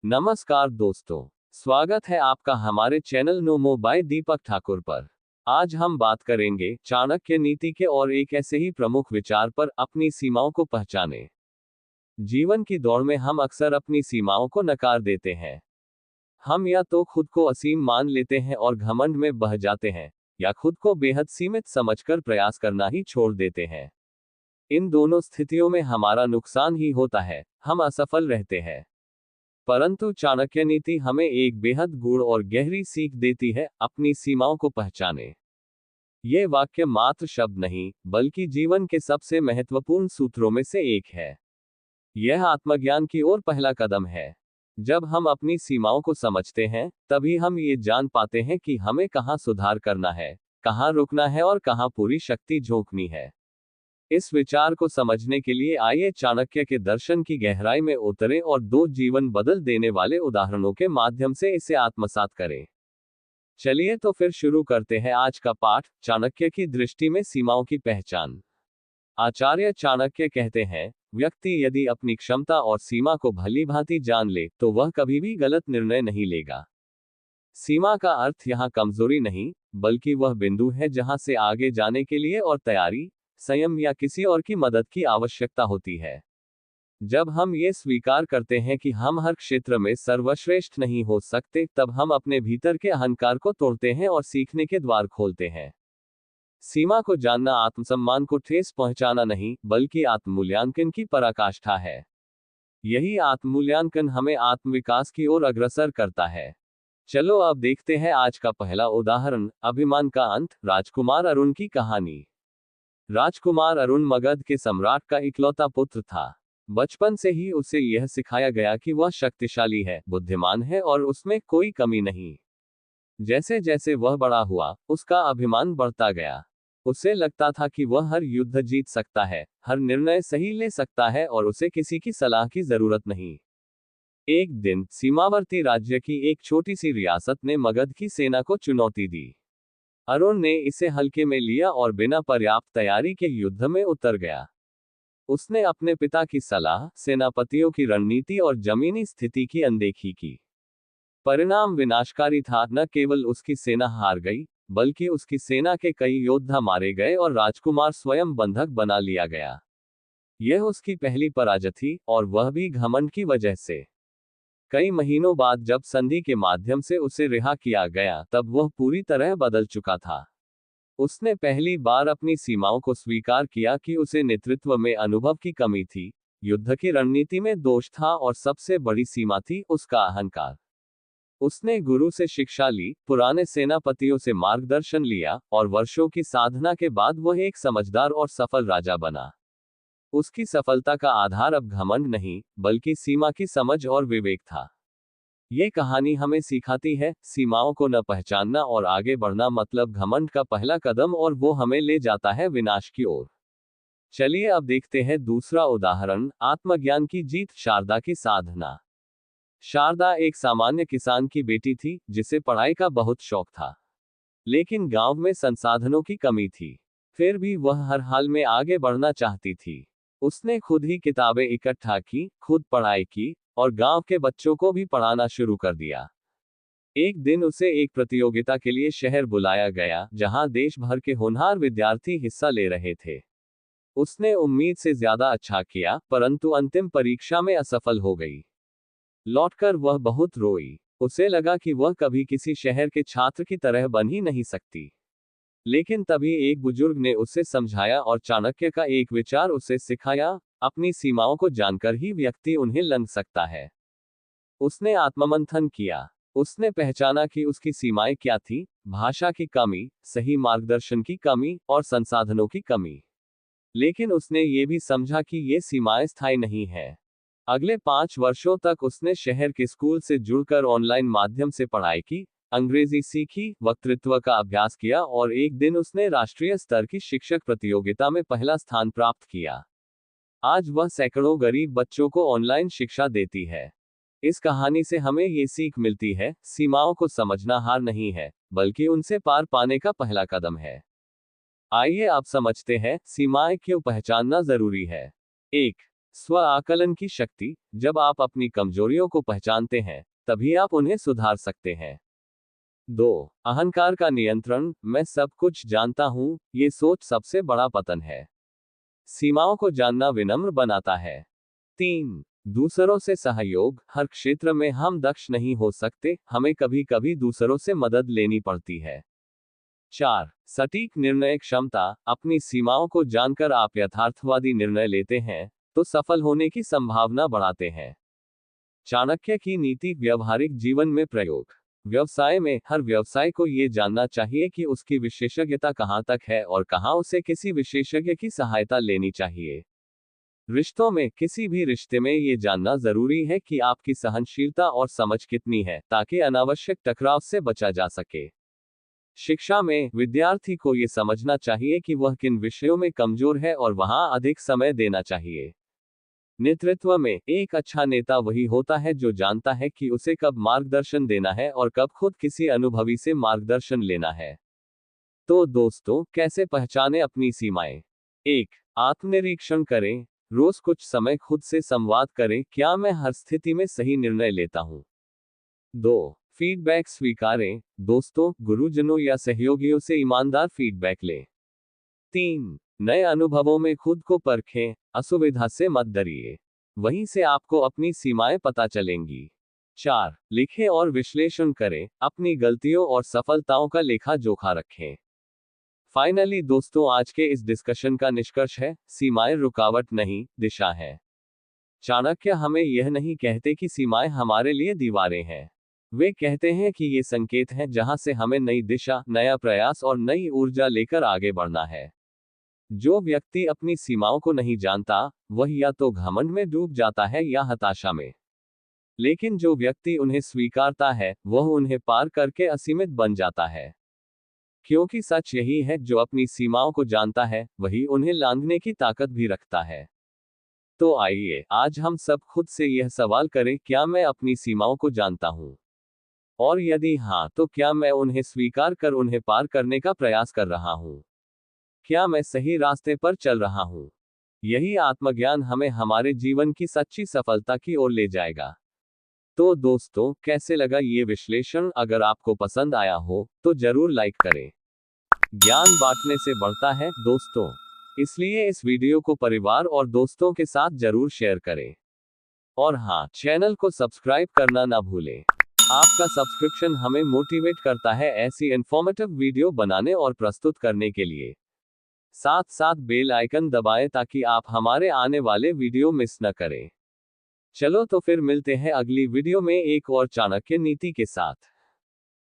नमस्कार दोस्तों, स्वागत है आपका हमारे चैनल नोमो बाय दीपक ठाकुर पर। आज हम बात करेंगे चाणक्य नीति के और एक ऐसे ही प्रमुख विचार पर, अपनी सीमाओं को पहचाने। जीवन की दौड़ में हम अक्सर अपनी सीमाओं को नकार देते हैं। हम या तो खुद को असीम मान लेते हैं और घमंड में बह जाते हैं, या खुद को बेहद सीमित समझकर प्रयास करना ही छोड़ देते हैं। इन दोनों स्थितियों में हमारा नुकसान ही होता है, हम असफल रहते हैं। परंतु चाणक्य नीति हमें एक बेहद गूढ़ और गहरी सीख देती है, अपनी सीमाओं को पहचाने। ये वाक्य मात्र शब्द नहीं, बल्कि जीवन के सबसे महत्वपूर्ण सूत्रों में से एक है। यह आत्मज्ञान की ओर पहला कदम है। जब हम अपनी सीमाओं को समझते हैं, तभी हम ये जान पाते हैं कि हमें कहाँ सुधार करना है, कहाँ रुकना है और कहाँ पूरी शक्ति झोंकनी है। इस विचार को समझने के लिए आइए चाणक्य के दर्शन की गहराई में उतरें और दो जीवन बदल देने वाले उदाहरणों के माध्यम से इसे आत्मसात करें। चलिए तो फिर शुरू करते हैं आज का पाठ, चाणक्य की दृष्टि में सीमाओं की पहचान। आचार्य चाणक्य कहते हैं, व्यक्ति यदि अपनी क्षमता और सीमा को भली भांति जान ले, तो वह कभी भी गलत निर्णय नहीं लेगा। सीमा का अर्थ यहाँ कमजोरी नहीं, बल्कि वह बिंदु है जहां से आगे जाने के लिए और तैयारी, संयम या किसी और की मदद की आवश्यकता होती है। जब हम ये स्वीकार करते हैं कि हम हर क्षेत्र में सर्वश्रेष्ठ नहीं हो सकते, तब हम अपने भीतर के अहंकार को तोड़ते हैं और सीखने के द्वार खोलते हैं। सीमा को जानना आत्मसम्मान को ठेस पहुंचाना नहीं, बल्कि आत्ममूल्यांकन की पराकाष्ठा है। यही आत्ममूल्यांकन हमें आत्मविकास की ओर अग्रसर करता है। चलो अब देखते हैं आज का पहला उदाहरण, अभिमान का अंत, राजकुमार अरुण की कहानी। राजकुमार अरुण मगध के सम्राट का इकलौता पुत्र था। बचपन से ही उसे यह सिखाया गया कि वह शक्तिशाली है, बुद्धिमान है और उसमें कोई कमी नहीं। जैसे जैसे वह बड़ा हुआ, उसका अभिमान बढ़ता गया। उसे लगता था कि वह हर युद्ध जीत सकता है, हर निर्णय सही ले सकता है और उसे किसी की सलाह की जरूरत नहीं। एक दिन सीमावर्ती राज्य की एक छोटी सी रियासत ने मगध की सेना को चुनौती दी। अरुण ने इसे हल्के में लिया और बिना पर्याप्त तैयारी के युद्ध में उतर गया। उसने अपने पिता की सलाह, सेनापतियों की रणनीति और जमीनी स्थिति की अनदेखी की। परिणाम विनाशकारी था। न केवल उसकी सेना हार गई, बल्कि उसकी सेना के कई योद्धा मारे गए और राजकुमार स्वयं बंधक बना लिया गया। यह उसकी पहली पराजय थी, और वह भी घमंड की वजह से। कई महीनों बाद जब संधि के माध्यम से उसे रिहा किया गया, तब वह पूरी तरह बदल चुका था। उसने पहली बार अपनी सीमाओं को स्वीकार किया कि उसे नेतृत्व में अनुभव की कमी थी, युद्ध की रणनीति में दोष था और सबसे बड़ी सीमा थी उसका अहंकार। उसने गुरु से शिक्षा ली, पुराने सेनापतियों से मार्गदर्शन लिया, और वर्षों की साधना के बाद वह एक समझदार और सफल राजा बना। उसकी सफलता का आधार अब घमंड नहीं, बल्कि सीमा की समझ और विवेक था। ये कहानी हमें सिखाती है, सीमाओं को न पहचानना और आगे बढ़ना मतलब घमंड का पहला कदम, और वो हमें ले जाता है विनाश की ओर। चलिए अब देखते हैं दूसरा उदाहरण, आत्मज्ञान की जीत, शारदा की साधना। शारदा एक सामान्य किसान की बेटी थी, जिसे पढ़ाई का बहुत शौक था। लेकिन गांव में संसाधनों की कमी थी। फिर भी वह हर हाल में आगे बढ़ना चाहती थी। उसने खुद ही किताबें इकट्ठा की, खुद पढ़ाई की, और गांव के बच्चों को भी पढ़ाना शुरू कर दिया। एक दिन उसे एक प्रतियोगिता के लिए शहर बुलाया गया, जहां देश भर के होनहार विद्यार्थी हिस्सा ले रहे थे। उसने उम्मीद से ज्यादा अच्छा किया, परंतु अंतिम परीक्षा में असफल हो गई। लौटकर वह बहुत रोई। उसे लगा कि वह कभी किसी शहर के छात्र की तरह बन ही नहीं सकती। लेकिन तभी एक बुजुर्ग ने उसे समझाया और चाणक्य का एक विचार उसे सिखाया, अपनी सीमाओं को जानकर ही व्यक्ति उन्हें लंघ सकता है। उसने आत्ममंथन किया। उसने पहचाना कि उसकी सीमाएं क्या थी, भाषा की कमी, सही मार्गदर्शन की कमी और संसाधनों की कमी। लेकिन उसने ये भी समझा कि ये सीमाएं स्थायी नहीं है। अगले 5 वर्षों तक उसने शहर के स्कूल से जुड़कर ऑनलाइन माध्यम से पढ़ाई की, अंग्रेजी सीखी, वक्तृत्व का अभ्यास किया, और एक दिन उसने राष्ट्रीय स्तर की शिक्षक प्रतियोगिता में पहला स्थान प्राप्त किया। आज वह सैकड़ों गरीब बच्चों को ऑनलाइन शिक्षा देती है। इस कहानी से हमें ये सीख मिलती है, सीमाओं को समझना हार नहीं है, बल्कि उनसे पार पाने का पहला कदम है। आइए अब समझते हैं, सीमाएं क्यों पहचानना जरूरी है। 1. स्व आकलन की शक्ति। जब आप अपनी कमजोरियों को पहचानते हैं, तभी आप उन्हें सुधार सकते हैं। 2. अहंकार का नियंत्रण। मैं सब कुछ जानता हूं, ये सोच सबसे बड़ा पतन है। सीमाओं को जानना विनम्र बनाता है। 3. दूसरों से सहयोग। हर क्षेत्र में हम दक्ष नहीं हो सकते, हमें कभी कभी दूसरों से मदद लेनी पड़ती है। 4. सटीक निर्णय क्षमता। अपनी सीमाओं को जानकर आप यथार्थवादी निर्णय लेते हैं, तो सफल होने की संभावना बढ़ाते हैं। चाणक्य की नीति व्यवहारिक जीवन में प्रयोग। व्यवसाय में हर व्यवसाय को ये जानना चाहिए कि उसकी विशेषज्ञता कहाँ तक है और कहाँ उसे किसी विशेषज्ञ की सहायता लेनी चाहिए। रिश्तों में किसी भी रिश्ते में ये जानना जरूरी है कि आपकी सहनशीलता और समझ कितनी है, ताकि अनावश्यक टकराव से बचा जा सके। शिक्षा में विद्यार्थी को ये समझना चाहिए कि वह किन विषयों में कमजोर है और वहां अधिक समय देना चाहिए। नेतृत्व में एक अच्छा नेता वही होता है जो जानता है कि उसे कब मार्गदर्शन देना है और कब खुद किसी अनुभवी से मार्गदर्शन लेना है। तो दोस्तों, कैसे पहचाने अपनी सीमाएं? 1. आत्मनिरीक्षण करें। रोज कुछ समय खुद से संवाद करें, क्या मैं हर स्थिति में सही निर्णय लेता हूं? 2. फीडबैक स्वीकारें। दोस्तों, गुरुजनों या सहयोगियों से ईमानदार फीडबैक लें। 3. नए अनुभवों में खुद को परखें, असुविधा से मत डरिए, वहीं से आपको अपनी सीमाएं पता चलेंगी। 4. लिखें और विश्लेषण करें, अपनी गलतियों और सफलताओं का लेखा जोखा रखें। फाइनली दोस्तों, आज के इस डिस्कशन का निष्कर्ष है, सीमाएं रुकावट नहीं, दिशा है। चाणक्य हमें यह नहीं कहते कि सीमाएं हमारे लिए दीवारें हैं। वे कहते हैं कि ये संकेत हैं जहां से हमें नई दिशा, नया प्रयास और नई ऊर्जा लेकर आगे बढ़ना है। जो व्यक्ति अपनी सीमाओं को नहीं जानता, वह या तो घमंड में डूब जाता है या हताशा में। लेकिन जो व्यक्ति उन्हें स्वीकारता है, वह उन्हें पार करके असीमित बन जाता है। क्योंकि सच यही है, जो अपनी सीमाओं को जानता है, वही उन्हें लांघने की ताकत भी रखता है। तो आइए, आज हम सब खुद से यह सवाल करें, क्या मैं अपनी सीमाओं को जानता हूं? और यदि हाँ, तो क्या मैं उन्हें स्वीकार कर उन्हें पार करने का प्रयास कर रहा हूं? क्या मैं सही रास्ते पर चल रहा हूं? यही आत्मज्ञान हमें हमारे जीवन की सच्ची सफलता की ओर ले जाएगा। तो दोस्तों, कैसे लगा ये विश्लेषण? अगर आपको पसंद आया हो, तो जरूर लाइक करें। ज्ञान बांटने से बढ़ता है दोस्तों, इसलिए इस वीडियो को परिवार और दोस्तों के साथ जरूर शेयर करें। और हाँ, चैनल को सब्सक्राइब करना ना भूलें। आपका सब्सक्रिप्शन हमें मोटिवेट करता है ऐसी इन्फॉर्मेटिव वीडियो बनाने और प्रस्तुत करने के लिए। साथ साथ बेल आइकन दबाएं ताकि आप हमारे आने वाले वीडियो मिस न करें। चलो तो फिर मिलते हैं अगली वीडियो में एक और चाणक्य नीति के साथ।